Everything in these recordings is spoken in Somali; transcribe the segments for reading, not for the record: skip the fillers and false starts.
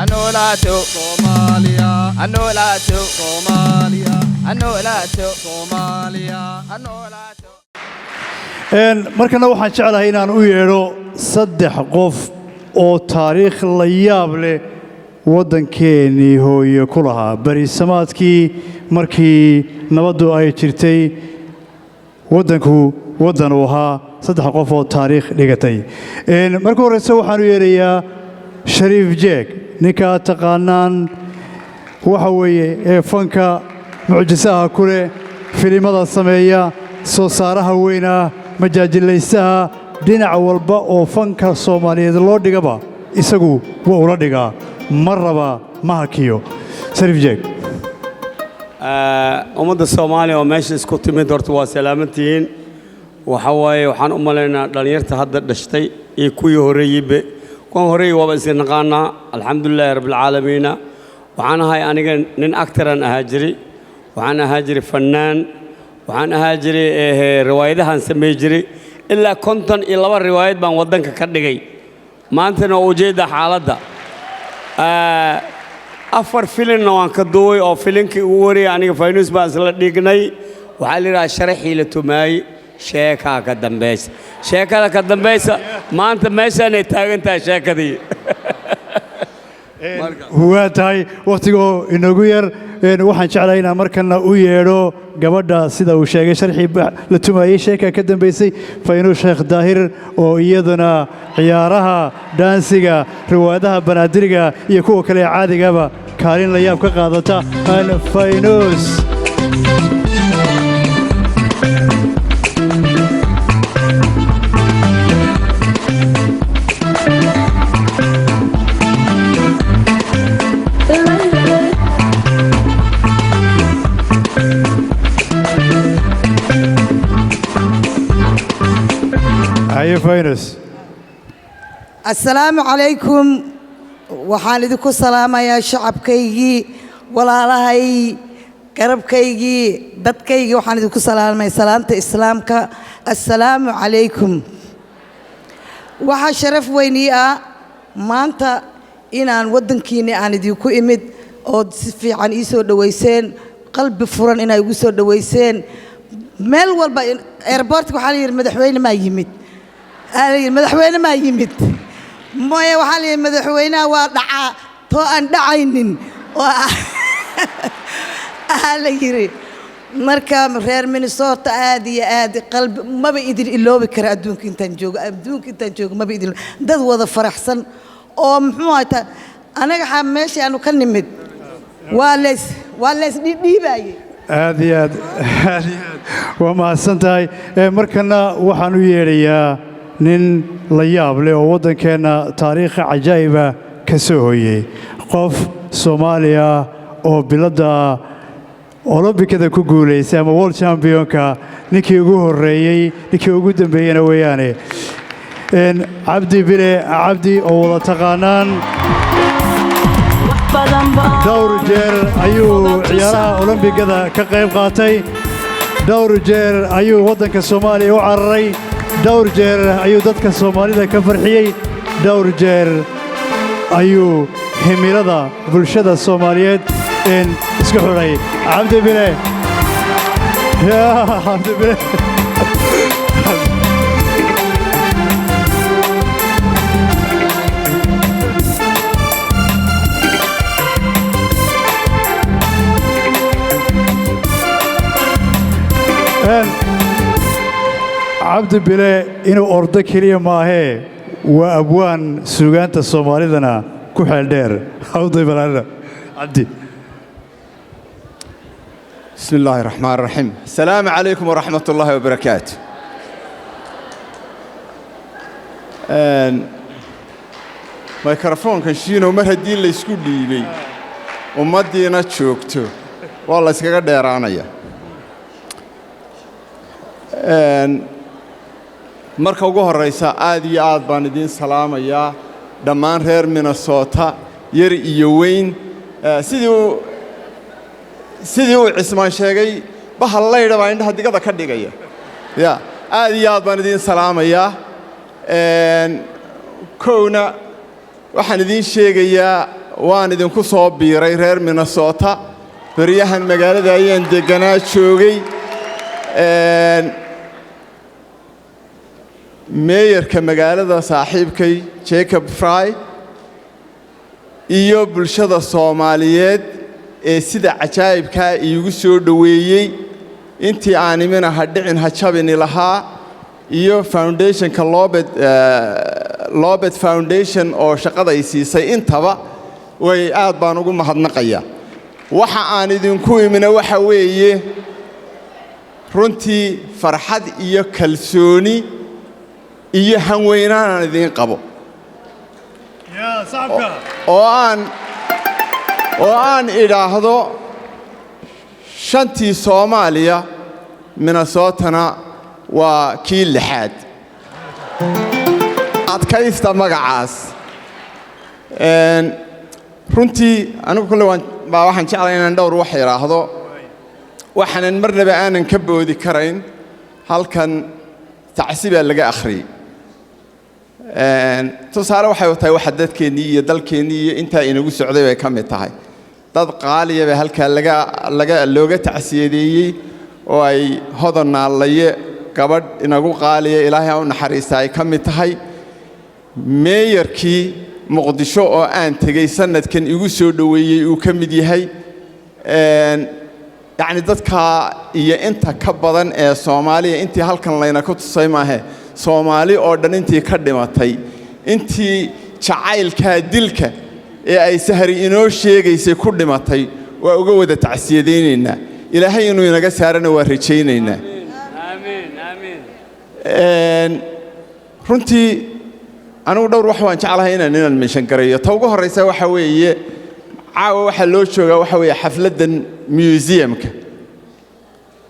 anolato Somalia anolato Somalia anolato Somalia anolato markana waxaan jeclahay inaan u yeedho saddex qof oo taariikh la yaab leh waddankeennii hooye ku lahaa bariisamaadkii markii nabaddu ay jirtay waddanku waddan uu ahaa saddex qof oo taariikh dhigatay marka horeyse waxaan u yeerayaa shariif jeeg ninka taqaanaan waxa weeye ee fanka mucjisaha ku leh filimada sameeya soo saaraha weyn ah majaajilaysaha dhinac walba oo fanka Soomaaliyeed loo dhigaba isagu waa ula dhigaa marraba ma hakiyo shariif jeeg ummadda Soomaaliya oo meesha isku timid horta waa salaamantiin waxa waaye waxaan u maleynaa dhalinyarta hadda dhashtay iyo kuwii horeeyayba kuwan horeeyay waaba iska naqaanaa alxamdulilaahi rabbil caalamiin waxaan ahay aniga nin actoran ahaa jiray waxaan ahaa jiray fannaan waxaan ahaa jiray riwaayadahan sameey jiray ilaa 52 riwaayad baan wadanka ka dhigay maantana ujeeda xaaladda afar filimna waan ka duway oo filimkii ugu horeeyay aniga Faynus baan isla dhignay waxa la yiraahdaa sharaxii la tumaay sheeka ka dambaysa sheekada ka dambaysa maanta meeshaan ay taagan tahay sheekadii waa tahay waqtigoo inagu yar waxaan jeclahay inaan markana u yeedho gabadha sida uu sheegay sharxii la tumayay sheeka ka dambaysay Faynus Sheekh Daahir oo iyaduna ciyaaraha daansiga riwaayadaha banaadiriga iyo kuwa kale caadigaba kaalin la yaab ka qaadata Faynus Faynus السلام عليكم waxaan idinku salaamayaa shacabkaygii walaalahay garabkaygii dadkaygii waxaan idinku salaamay salaanta islaamka assalaamu calaykum waxa sharaf weyn ii ah maanta inaan wadankiina aan idinku imid oo si fiican ii soo dhaweyseen qalbi furan inay igu soo dhaweyseen meel walba airport waxa la yiri madaxweyne ma yimid madaxweyne ma yimid mooye waxa la yiri madaxweynaha waa dhaca to aan dhacaynin la yiri marka reer Minnesota aad iyo aad qalbi maba idin iloobi kara adduunka intaan joogo maba idin dad wada faraxsan oo muxuu ahaa anaga meesha aanu ka nimid waa lees dhiibaayay aad iyo aad waa mahadsantahay markana waxaan u yeerayaa nin la yaab leh oo waddankeena taariikh cajaa'ib ah ka soo hooyay qof Soomaaliya oo biladda Olombikada ku guuleysay ama World Championka ninkii ugu horeeyay ninkii ugu dambeeyayna weeyaane Cabdi Bile Cabdi oo wada taqaanaan dhowr jeer ayuu ciyaaraha Olombikada ka qayb qaatay dhowr jeer ayuu waddanka Soomaaliya u cararay dhowr jeer ayuu dadka Soomaalida ka farxiyay dhowr jeer ayuu himilada bulshada Soomaaliyeed isku xidhay Cabdi Bile yaa Cabdi Bile Cabdi Bile inuu ordo kaliya maahee waa abwaan suugaanta Soomaalidana ku xeel dheer hawday balana Cabdi بسم الله الرحمن الرحيم السلام عليكم ورحمة الله وبركاته مايكروفون كشينو مرهدين اللي يسكو ليبي ومدينا تشوكتو والله اسكاقا ديرانيا marka ugu horeysa aad iyo aad baan idin salaamayaa dhammaan reer Minnesota yar iyo weyn sidii uu Cismaan sheegay bahal leeyda baa indhaha digada ka dhigaya aad iyo aad baan idin salaamayaa koowna waxaan idin sheegayaa waan idinku soo biiray reer Minnesota bariyahan magaalada ayaan deganaa joogay mayorka magaalada saaxiibkay Jacob Fry iyo bulshada Soomaaliyeed ee sida cajaa'ibka iigu soo dhaweeyay intii aan imina hadhicin hajabini lahaa iyo foundationka Lobet Foundation oo shaqada ay siisay intaba way aad baan ugu mahadnaqayaa waxa aan idinku imina waxa weeye runtii farxad iyo kalsooni iyo hanweynaan aan idin qabo oo aan idhaahdo shantii Soomaaliya Minnesotana waa kii lixaad adkaysta magacaas runtii anigu kulli waxaan jeclahay inaan dhowr wax yiraahdo waxaan marnaba aanan ka boodi karayn halkan tacsiba laga akhriyay tusaale waxay u tahay waxa dadkeenii iyo dalkeenii iyo inta inagu socday way ka mid tahay dad qaaliya baa halka looga tacsiyeeyay oo ay hodannaalaye gabadh inagu qaaliya ilaahay u naxariistay ay ka mid tahay mayorkii Muqdisho oo aan tagay sanadkan igu soo dhaweeyay uu ka mid yahay يعني dadka iyo inta ka badan ee Soomaaliya intii halkan layna ku tusay maahe Soomaali oo dhan intii ka dhimatay intii jacaylka dilka ee ay sahri inoo sheegaysay ku dhimatay waa uga wada tacsiyadeynayna Ilaahay inuu inaga saarana waa rajaynaynaa aamin runtii anigu dhowr wax waan jeclahay inaan meeshan gareeyo ta ugu horeysa waxa weeye caawa waxa loo joogaa waxa weeye xafladan museumka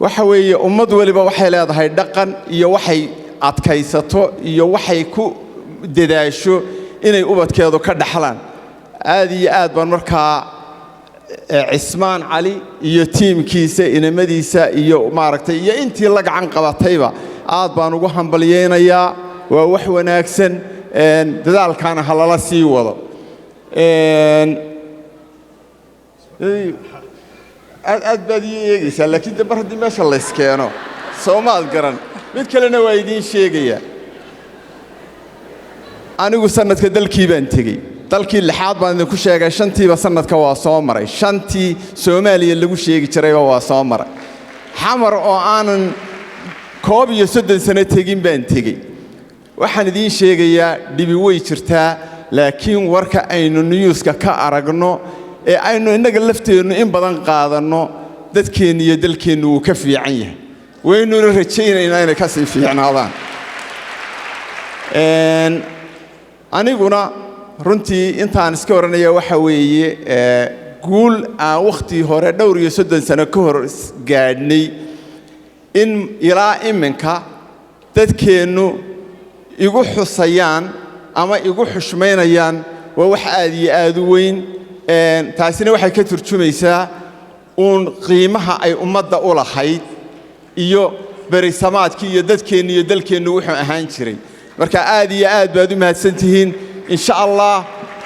waxa weeye ummad waliba waxay leedahay dhaqan iyo waxay adkaysato iyo waxay ku dadaasho inay ubadkeedu ka dhaxlaan aad iyo aad baan markaa Cismaan Cali iyo tiimkiisa inamadiisa iyo maaragtay iyo intii la gacan qabatayba aad baan ugu hambalyeeynaya waa wax wanaagsan dadaalkana halala sii wado aad baad yeegaysaa laakiin dambar hadii meesha la iskeeno Soomaal garan mid kalena waa idin sheegaya anigu sanadka dalkii baan tagay dalkii lixaad baan idin ku sheegay shantiiba sanadka waa soo maray shantii Soomaaliya lagu sheegi jiray waa soo maray xamar oo aanan koob iyo 3 sano tagin baan tagay waxaan idin sheegayaa dibi way jirtaa laakiin warka aynu newska ka aragno ee aynu inaga lafteenu in badan qaadano dadkeena iyo dalkeenu uu ka fiican yahay waynu rajaynaynaa inay ka sii fiicnaadaan aniguna runtii intaan iska oranaya waxa weeye guul aan waqti hore dhowr iyo 3 sano ka hor gaadhnay in ilaa iminka dadkeenu igu xusayaan ama igu xushmeynayaan waa wax aad iyo aad u weyn taasina waxay ka turjumaysaa qiimaha ay ummadda u lahayd iyo berisamaadkii iyo dadkeena iyo dalkeena wuxuu ahaan jiray marka aad iyo aad baad u mahadsantihiin insha Allah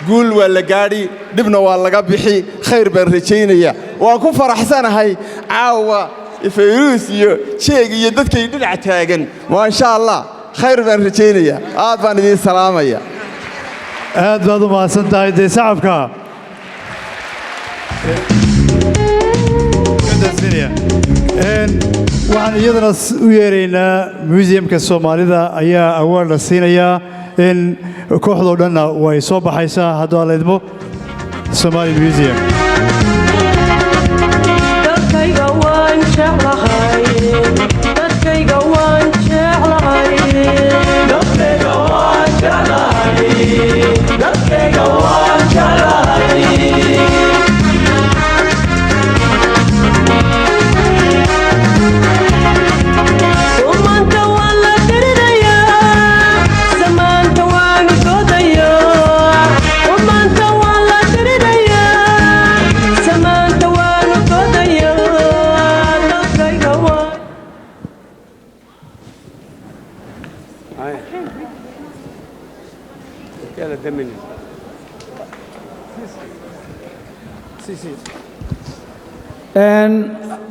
guul waa la gaari dibna waa laga bixi khayr baan rajaynaya waan ku faraxsanahay caawa Fayrus iyo Jeeg iyo dadkay dhinac taagan ma insha Allah khayr baan rajaynaya aad baan idin salaamaya aad baad u mahadsantahay de shacabka waxaan iyadana u yeeraynaa museumka Soomaalida ayaa award la siinayaa in kooxdoo dhanna way soo baxaysaa haddii la idmo Somali Museum dadkayga waan jeclahay dadkayga waan jeclahay dadkayga waan jeclahay dadkayga waan jeclahay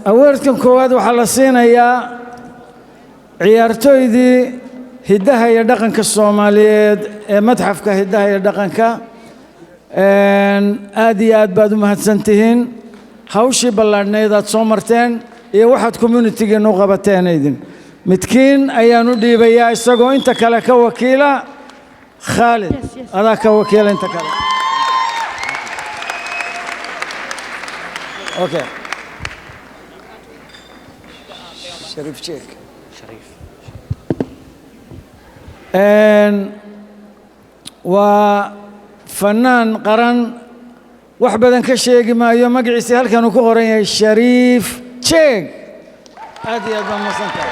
aweerkan koowaad waxaa la siinayaa ciyaartooydii hiddaha iyo dhaqanka Soomaaliyeed ee madxafka hiddaha iyo dhaqanka aad iyo aad baad u mahadsantihiin hawshii ballaadhnayd aad soo marteen iyo waxaad communitigeenu u qabateen idin midkiin ayaan u dhiibayaa isagoo inta kale ka wakiila Khalid adaa ka wakiila inta kale okay Sharif Sheikh waa fanaan qaran wax badan ka sheegi maayo magaciisa halkan uu ku qoran yahay Sharif Sheikh aad iyo aad baan mahadsantahay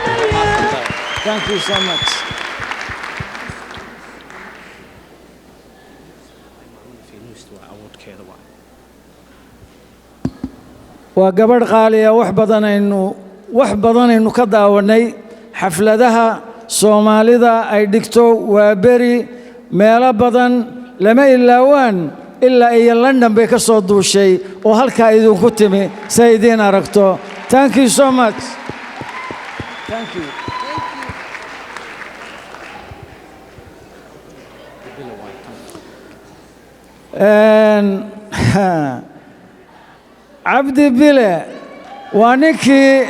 thank you so much waa gabadh qaali ah wax badanaynu ka daawanay xafladaha Soomaalida ay dhigto waa beri meelo badan lama ilaawaan ilaa iyo London bay ka soo duushay oo halkaa idinku timi saydiin aragto thank you so much thank you Cabdi Bile waa ninkii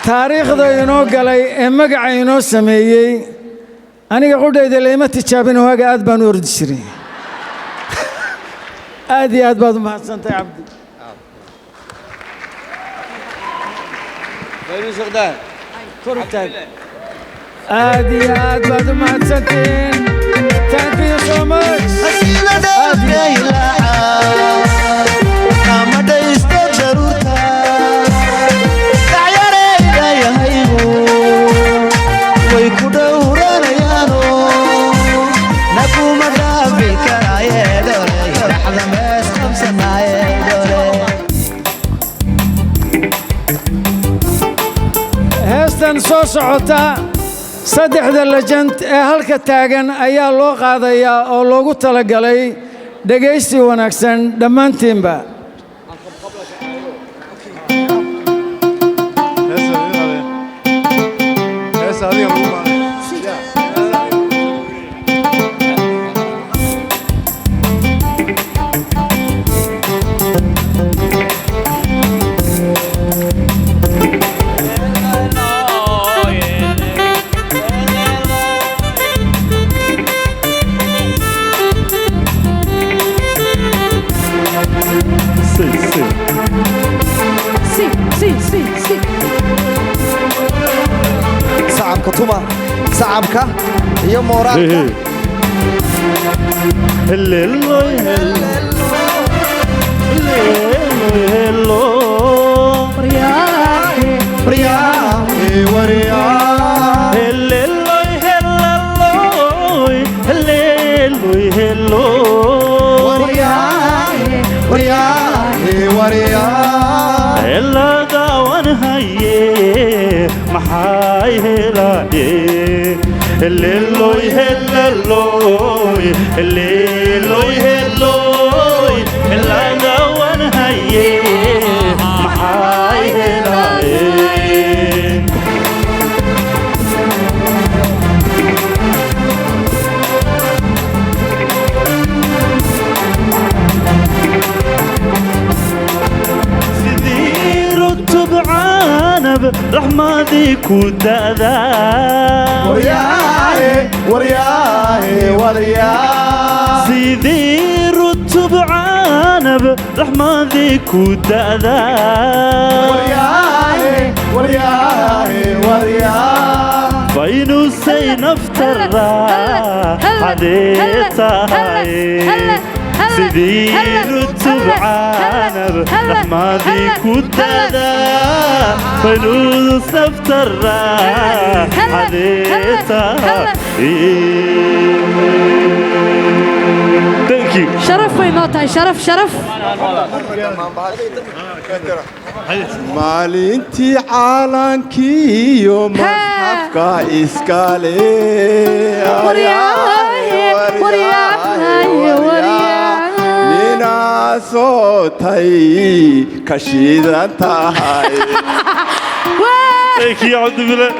taariikhda inoo galay ee magaca inoo sameeyey aniga qudhayda leema tijaabin waaga aad baan u ordi jiray aad iyo aad baad u mahadsantahay Cabdi aad iyo aad baad u mahadsantihiin thank you so much heestan soo socota saddexda legend ee halka taagan ayaa loo qaadayaa oo loogu talagalay dhegaysi wanaagsan dhammaantiinba sacabka iyo mooraalka hello Helloy, helloy, helloy, helloy, hello, one haye, my helloy. Sidiru tub'anab rahmadi kudada. سيدي رتب عانب رحمة كودادا فينو سينفتر حديثا سيدي رتب عانب رحمة كودادا فينو سينفتر حديثا Thank you. شرف وينوتاي شرف maalintii caalankii iyo madxafka iskale ninaan sootay ka shiidan tahay Thank you, Abdullah.